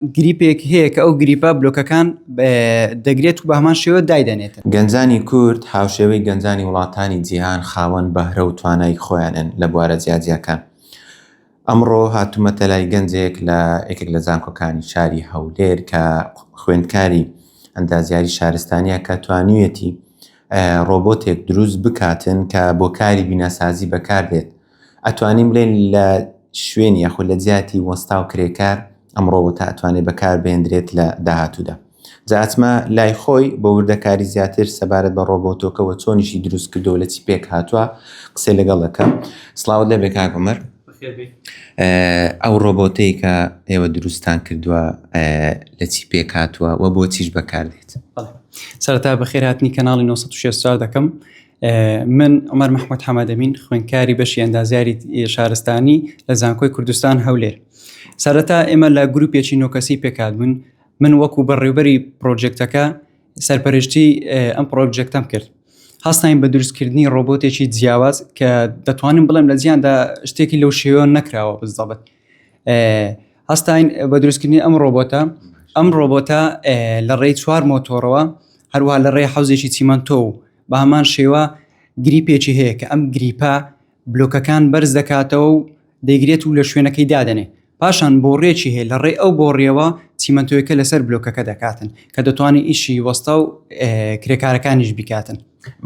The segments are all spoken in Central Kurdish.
گریپێک هەیە کە ئەو گریپە بلۆکەکان دەگرێت و بە هەمان شێوە دایدەنێتن. گەنجانی کورد هاوشێوەی گەنجانی وڵاتانی جیهان خاوەن بەهرە و توانای خۆیانن لە بوارە جیاجیەکان. ئەمڕۆ هاتوومەتە لای گەنجێک لە یەکێک لە زانکۆکانی شاری هەولێر کە خوێندکاری ئەندازیاری شارستانیە کە توانیوێتی ڕۆبۆتێک دروست بکاتن کە بۆ کاری بیناسازی بەکاردێت. ئەتوانین بڵێن لە شوێنی یاخود لە جیاتی وەستا و کرێکار ئەم ڕۆبۆتە ئەتوانێت بەکار بهێنرێت لە داهاتوودا. جاچمە لای خۆی بە وردەکاری زیاتر سەبارەت بە ڕۆبۆتۆکەوە چۆنیشی دروست کردو لە چی پێک هاتووە قسەی لەگەڵ دەکەم. سڵاوت لەبێ کاک عومەر. ئەو ڕۆبۆتەی کە ئێوە دروستان کردووە لە چی پێک هاتووە و بۆ چیش بەکاردێت؟ سەرەتا بەخێر هاتنی کەناڵی 964 دەکەم. من عومەر محمود حەمەدەمین خوێندکاری بەشی ئەندازیاری شارستانی لە زانکۆی کوردستان هەولێر. سەرەتا ئێمە لە گروپێکی نۆکەسی پێکهاتبوون. من وەکو بەڕێوەبەری پرۆجێکتەکە سەرپەرشتی ئەم پرۆجێکتەم کرد. هەستاین بە دروستکردنی ڕۆبۆتێکی جیاواز کە دەتوانم بڵێم لە جیاندا شتێکی لەو شێوە نەکراوە بزەبەت. هەستاین بە دروستکردنی ئەم ڕۆبۆتە. ئەم ڕۆبۆتە لە ڕێی 4 مۆتۆرەوە هەروەها لە ڕێی حەوزێکی چیمەنتۆ و بە هەمان شێوە گریپێکی هەیە کە ئەم گریپە بلۆکەکان بەرز دەکاتەوە و دەیگرێت و لە شوێنەکەی دادەنێ. پاشان بۆڕێکی هەیە لە ڕێی ئەو بۆڕێەوە چیمەنتۆیەکە لەسەر بلۆکەکە دەکاتن کە دەتوانێت ئیشی وەستا و کرێکارەکانیش بیکاتن.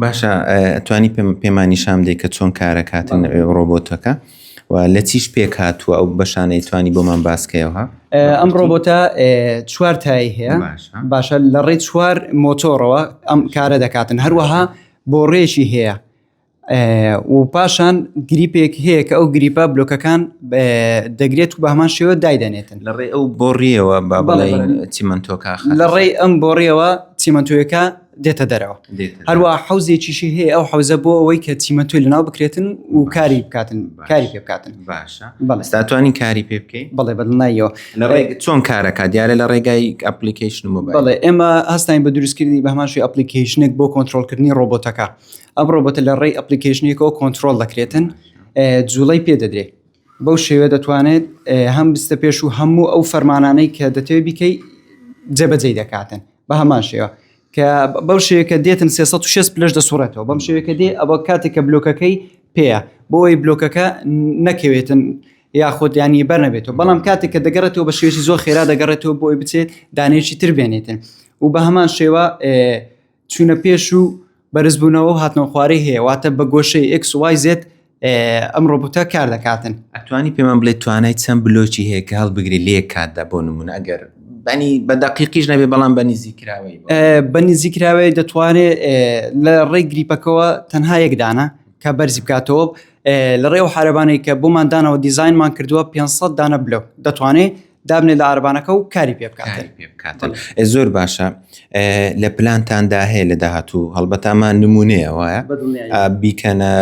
باشە ئەتوانی پێمانی شام دەی کە چۆن کارەکاتن ڕۆبۆتەکە و لە چیش پێک هاتووە ئەو بەشانەی توانی بۆمان باسکەوە؟ ئەم ڕۆبۆتە 4 تایی هەیە. باشە لە ڕێی 4 مۆتۆرەوە ئەم کارە دەکاتن. هەروەها بۆڕێکی هەیە و پاشان گریپێک هەیە کە ئەو گریپە بلۆکەکان دەگرێت و بە هەمان شێوە دایدەنێتن. لە ڕێی ئەو بۆڕیەوە با بڵێن چیمەنتۆکە لە ڕێی ئەم بۆڕیەوە چیمەنتۆیەکە دێتە دەرەوە. هەروەها حەوزێکیشی هەیە ئەو حەوزە بۆ ئەوەی کە چیمەنتۆی لەناو بکرێتن و کاری بکاتن کاری پێ بکاتن. باشە ئەستاتوانی کاری پێ بکەین؟ بەڵێ بەدڵناییەوە. لە ڕێ چۆن کارەکە دیارە لە ڕێگای ئەپلیکیشن مۆبایل؟ بەڵێ ئێمە هەستاین بە دروستکردنی بە هەمان شێوە ئەپلیکیشنێک بۆ کۆنتڕۆڵکردنی ڕۆبۆتەکە. ئەم ڕۆبۆتە لە ڕێی ئەپلیکیشنێکەوە کۆنتڕۆڵ دەکرێتن جوڵەی پێ دەدرێت. بەو شێوە دەتوانێت هەم بستە پێش و هەموو ئەو فەرمانانەی کە دەتەوێت بیکەی جێبەجێ دەکاتن بە هەمان شێوە کە بەو شێوەیەکە دێتن 360 پلەش دەسوڕێتەوە. بەم شێوەیەکە دێ ئەوە کاتێک کە بلۆکەکەی پێیە بۆ ئەوەی بلۆکەکە نەکەوێتن یاخۆت ینی بەرنەبێتەوە. بەڵام کاتێک کە دەگەڕێتەوە بە شێوەیەکی زۆر خێرا دەگەڕێتەوە بۆ ئەوەی بچێت دانەیەکی تر بێنێتن و بە هەمان شێوە چوونە پێش و بەرزبوونەوە و هاتنەوە خوارەی هەیە واتە بە گۆشەی XYZ ئەم ڕۆبۆتە کار دەکاتن. ئەتوانی پێمان بڵێت توانای چەند بلۆکی هەیە کە هەڵبگری لێ کاتدا بۆ نمونە ئەگەر بەنی بە دەقیقیش نەبێ بەڵام بە نزیکراوەی بە نزیکراوەی دەتوانێت لە ڕێی گریپەکەەوە تەنها یەک دانە کە بەرزی بکاتەوە لە ڕێو حارەبانەی کە بۆمان دانەوە دیزاینمان کردووە 500 دانە بلۆک دەتوانێت دابنێت لە عربانەکە و کاری پێ بکاتن. زۆر باشە. لە پلانتاندا هەیە لە داهاتوو هەڵبەتامان نمونەیە وایە بیکەنە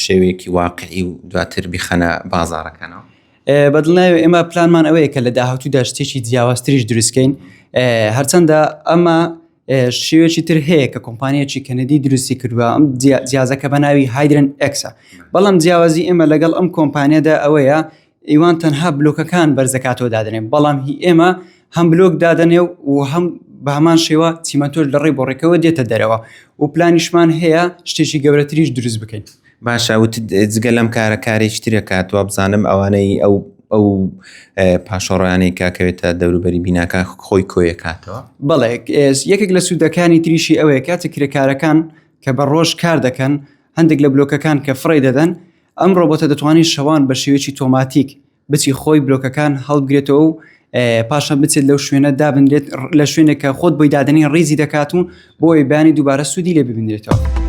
شێوەیەکی واقعی و دواتر بیخەنە بازاڕەکەنەوە؟ بەدڵنیاوە ئێمە پلانمان ئەوەیە کە لە داهاتوودا شتێکی جیاوازتریش دروستکەین. هەرچەندە ئەمە شێوەیەکی تر هەیە کە کۆمپانیەکی کەنەدی دروستی کردووە ئەم جیازەکە بە ناوی هایدرن ئەکسە. بەڵام جیاوازی ئێمە لەگەڵ ئەم کۆمپانیادا ئەوەیە ئیوان تەنها بلۆکەکان بەرزەکاتەوە دادنێن بەڵام هی ئێمە هەم بلۆک دادنێ و هەم بە هەمان شێوە چیمەنتۆر لە ڕێی بۆڕێکەوە دێتە دەرەوە و پلانیشمان هەیە شتێکی گەورەتریش دروست بکەین. باشە وت جگە لەم کارێکی ترە کاتوە بزانم ئەوانەی ئەو پاشۆڕیانەی کاکەوێتە دەوروبەری بیناکە خۆی کۆیە کاتەوە؟ بەڵێ یەکێک لە سوودەکانی تریشی ئەوەیە کاتێک کرێکارەکان کە بە ڕۆژ کار دەکەن هەندێک لە بلۆکەکان کە فڕی دەدەن ئەم ڕۆبۆتە دەتوانێت شەوان بە شێوەیەکی تۆماتیک بچی خۆی بلۆکەکان هەڵبگرێتەوە و پاشان بچێت لەو شوێنە دابنرێت لە شوێنێکە خۆت بۆی دادنی ڕێزی دەکاتون بۆ ئەوەی بەیانی دووبارە سوودی لێ ببینرێتەوە.